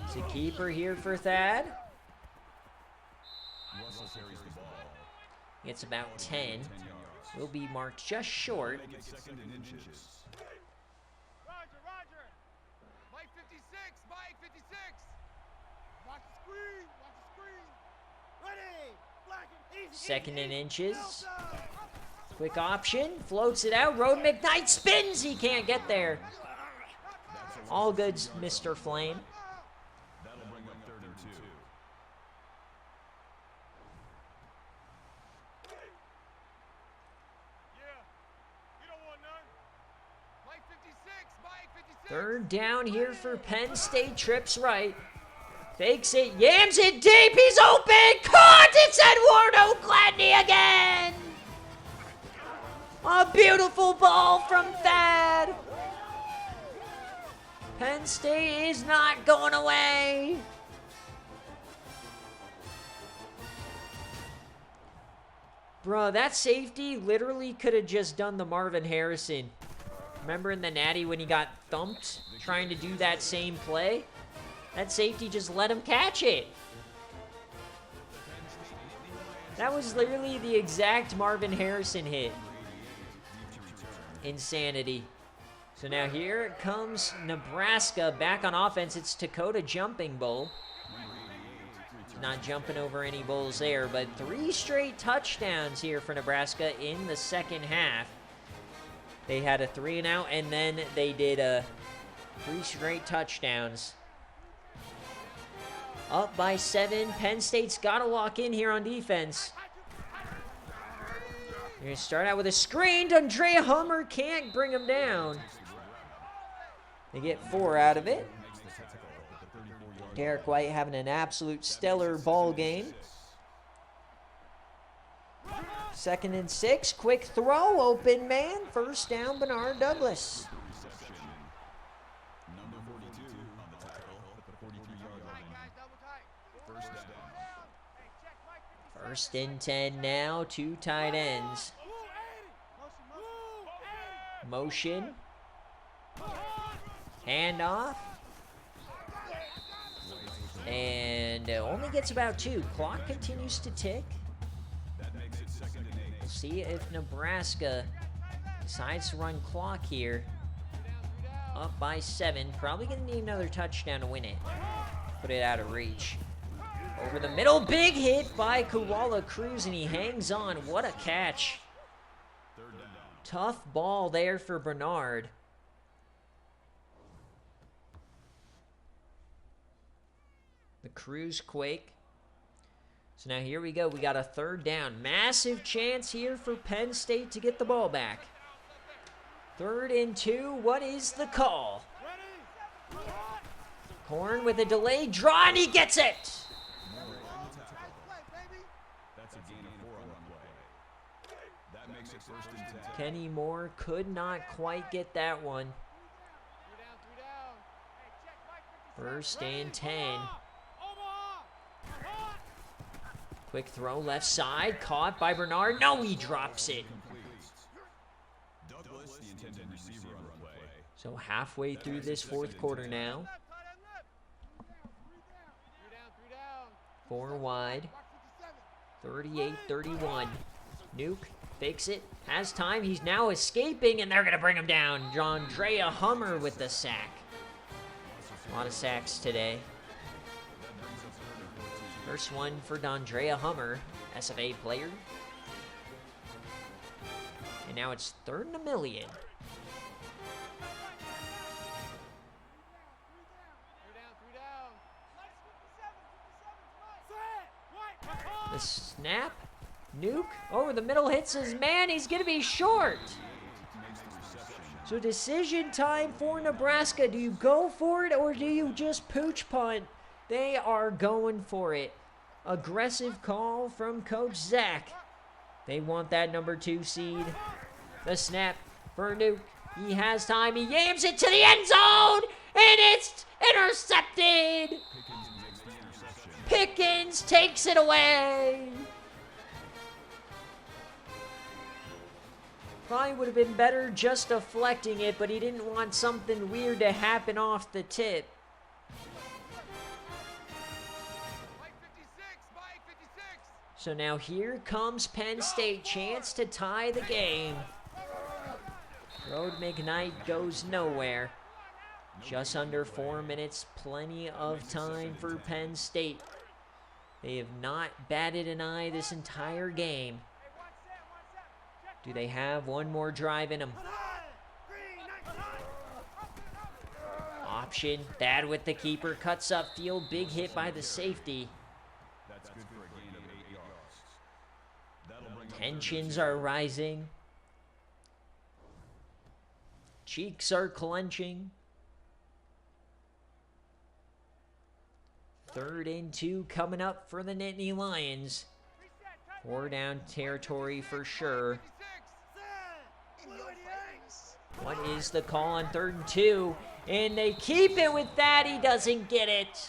It's a keeper here for Thad. It's about 10. Will be marked just short. Roger. Mike 56, Mike 56. Watch the screen. Ready. Black and easy. Second and inches. Quick option. Floats it out. Road McKnight spins. He can't get there. All good, Mr. Flame. That'll bring up 3rd and 2. Yeah. You don't want none. Mike 56, Mike 56. Third down here for Penn State. Trips right. Fakes it. Yams it deep. He's open. Caught. It's Eduardo Gladney again. A beautiful ball from Thad. Penn State is not going away. Bro, that safety literally could have just done the Marvin Harrison. Remember in the Natty when he got thumped trying to do that same play? That safety just let him catch it. That was literally the exact Marvin Harrison hit. Insanity. So now here comes Nebraska back on offense. It's Dakota jumping bull. Not jumping over any bulls there, but 3 straight touchdowns here for Nebraska in the second half. They had a 3-and-out, and then they did 3 straight touchdowns. Up by 7. Penn State's got to lock in here on defense. They're going to start out with a screen. Andrea Hummer can't bring him down. They get 4 out of it. Derek White having an absolute stellar ball game. 2nd and 6. Quick throw. Open man. First down, Bernard Douglas. Number 42 on the tackle at the 43-yard line. First down. First and 10 now. 2 tight ends. Motion. Handoff. And only gets about 2. Clock continues to tick. That makes it 2nd and 8. We'll see if Nebraska decides to run clock here. Up by 7. Probably going to need another touchdown to win it. Put it out of reach. Over the middle. Big hit by Koala Cruz, and he hangs on. What a catch. Tough ball there for Bernard. The Cruz quake. So now here we go. We got a 3rd down. Massive chance here for Penn State to get the ball back. 3rd and 2. What is the call? Horn with a delayed draw, and he gets it. That's a gain of 4 on the play. That makes it 1st and 10. Kenny Moore could not quite get that one. 1st and 10. Quick throw left side, caught by Bernard. No, he drops it. Douglas, the intended receiver on the play. So halfway through this 4th quarter now. 4 wide. 38-31. Nuke fakes it, has time. He's now escaping, and they're going to bring him down. Andrea Hummer with the sack. A lot of sacks today. First one for D'Andrea Hummer, SFA player. And now it's 3rd and a million. The snap. Nuke over the middle, hits his man. He's going to be short. So decision time for Nebraska. Do you go for it or do you just pooch punt? They are going for it. Aggressive call from Coach Zach. They want that number 2 seed. The snap for Nuke. He has time. He yams it to the end zone. And it's intercepted. Pickens takes it away. Probably would have been better just deflecting it, but he didn't want something weird to happen off the tip. So now here comes Penn State, chance to tie the game. Road McKnight goes nowhere. Just under 4 minutes, plenty of time for Penn State. They have not batted an eye this entire game. Do they have one more drive in them? Option, Thad with the keeper, cuts up field, big hit by the safety. That's good for a gain of 8 yards. That'll bring up Tensions are rising. Cheeks are clenching. 3rd and 2 coming up for the Nittany Lions. 4 down territory for sure. What is the call on 3rd and 2? And they keep it with that. He doesn't get it.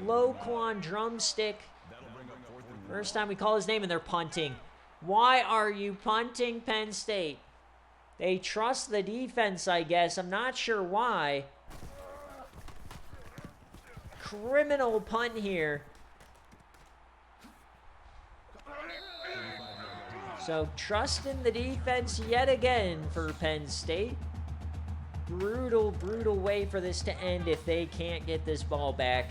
Loquan drumstick. First time we call his name and they're punting. Why are you punting, Penn State? They trust the defense, I guess. I'm not sure why. Criminal punt here. So trust in the defense yet again for Penn State. Brutal, brutal way for this to end if they can't get this ball back.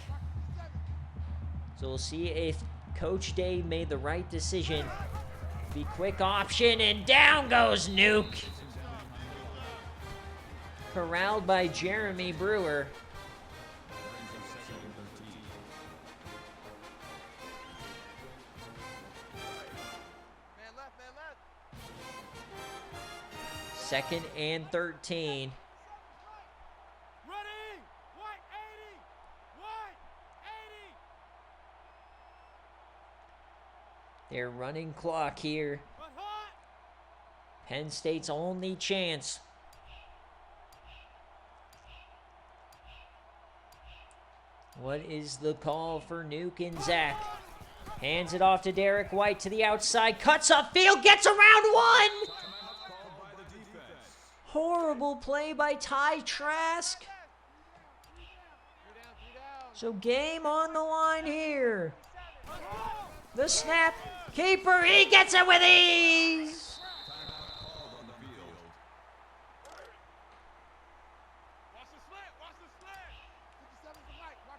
So we'll see if Coach Day made the right decision. Be quick option and down goes Nuke. Corralled by Jeremy Brewer. Second and 13. Ready! White 80! White 80! They're running clock here. But hot! Penn State's only chance. What is the call for Nuke and Zach? Hands it off to Derek White to the outside. Cuts up field, gets around one! Horrible play by Ty Trask. So game on the line here. The snap. Keeper, he gets it with ease.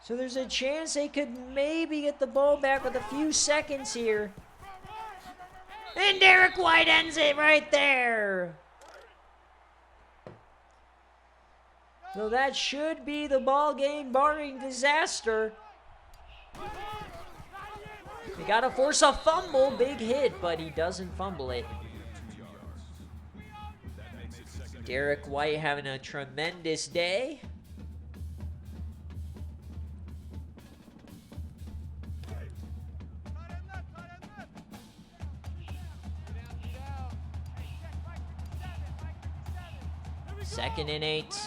So there's a chance they could maybe get the ball back with a few seconds here. And Derek White ends it right there. So that should be the ball game, barring disaster. They got to force a fumble. Big hit, but he doesn't fumble it. Derek White having a tremendous day. Second and 8.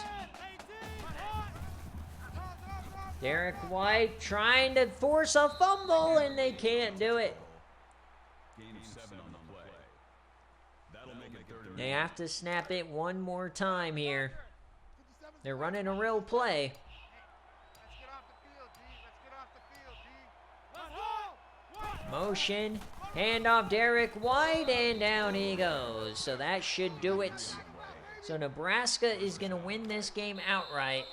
Derek White trying to force a fumble, and they can't do it. They have to snap it one more time here. They're running a real play. Let's get off the field, D. Let's get off the field, D. Motion. Handoff Derek White, and down he goes. So that should do it. So Nebraska is going to win this game outright.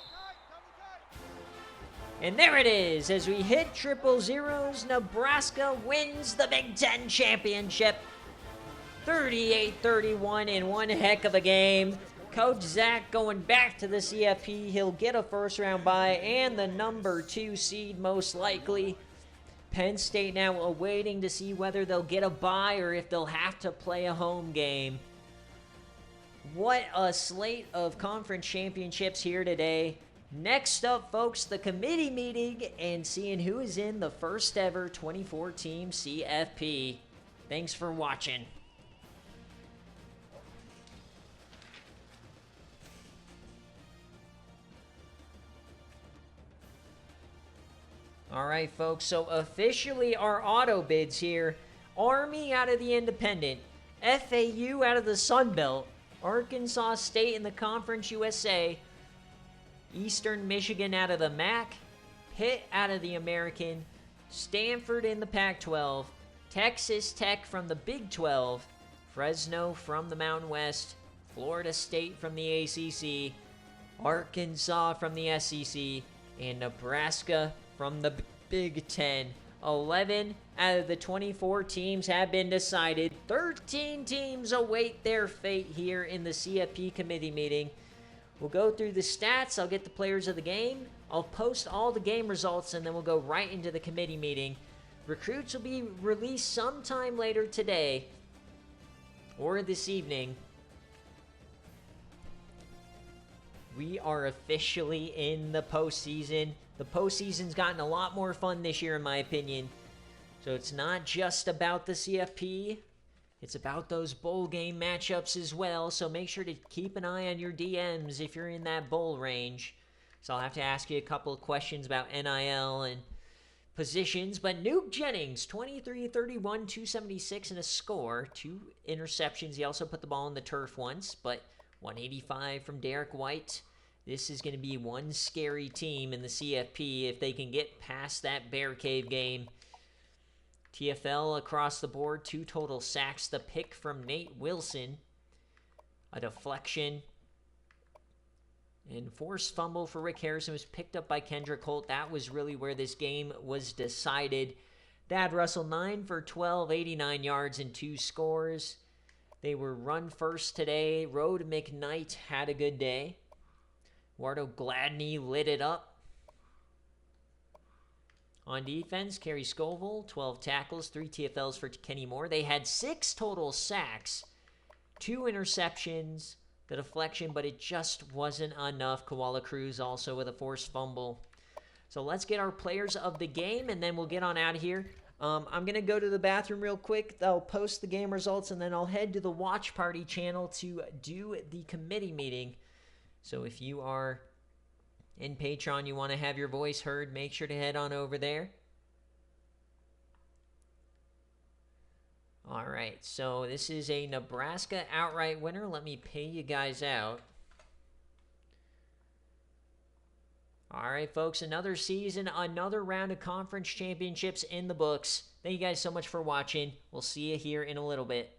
And there it is. As we hit triple zeros, Nebraska wins the Big Ten championship. 38-31 in one heck of a game. Coach Zach going back to the CFP. He'll get a first-round bye and the number 2 seed most likely. Penn State now awaiting to see whether they'll get a bye or if they'll have to play a home game. What a slate of conference championships here today. Next up, folks, the committee meeting and seeing who is in the first ever 24-team CFP. Thanks for watching. All right, folks, so officially our auto bids here. Army out of the Independent, FAU out of the Sun Belt, Arkansas State in the Conference USA, Eastern Michigan out of the MAC, Pitt out of the American, Stanford in the Pac-12, Texas Tech from the Big 12, Fresno from the Mountain West, Florida State from the ACC, Arkansas from the SEC, and Nebraska from the Big Ten. 11 out of the 24 teams have been decided. 13 teams await their fate here in the CFP committee meeting. We'll go through the stats. I'll get the players of the game. I'll post all the game results, and then we'll go right into the committee meeting. Recruits will be released sometime later today or this evening. We are officially in the postseason. The postseason's gotten a lot more fun this year, in my opinion. So it's not just about the CFP. It's about those bowl game matchups as well. So make sure to keep an eye on your DMs if you're in that bowl range. So I'll have to ask you a couple of questions about NIL and positions. But Nuke Jennings, 23, 31, 276 and a score. 2 interceptions. He also put the ball on the turf once. But 185 from Derek White. This is going to be one scary team in the CFP if they can get past that BearCave game. TFL across the board, 2 total sacks. The pick from Nate Wilson. A deflection. And forced fumble for Rick Harrison was picked up by Kendrick Holt. That was really where this game was decided. Thad Russell, 9 for 12, 89 yards and 2 scores. They were run first today. Rode McKnight had a good day. Wardo Gladney lit it up. On defense, Kerry Scoville, 12 tackles, 3 TFLs for Kenny Moore. They had 6 total sacks, 2 interceptions, the deflection, but it just wasn't enough. Koala Cruz also with a forced fumble. So let's get our players of the game, and then we'll get on out of here. I'm going to go to the bathroom real quick. I'll post the game results, and then I'll head to the Watch Party channel to do the committee meeting. So if you are in Patreon, you want to have your voice heard, make sure to head on over there. All right, so this is a Nebraska outright winner. Let me pay you guys out. All right, folks, another season, another round of conference championships in the books. Thank you guys so much for watching. We'll see you here in a little bit.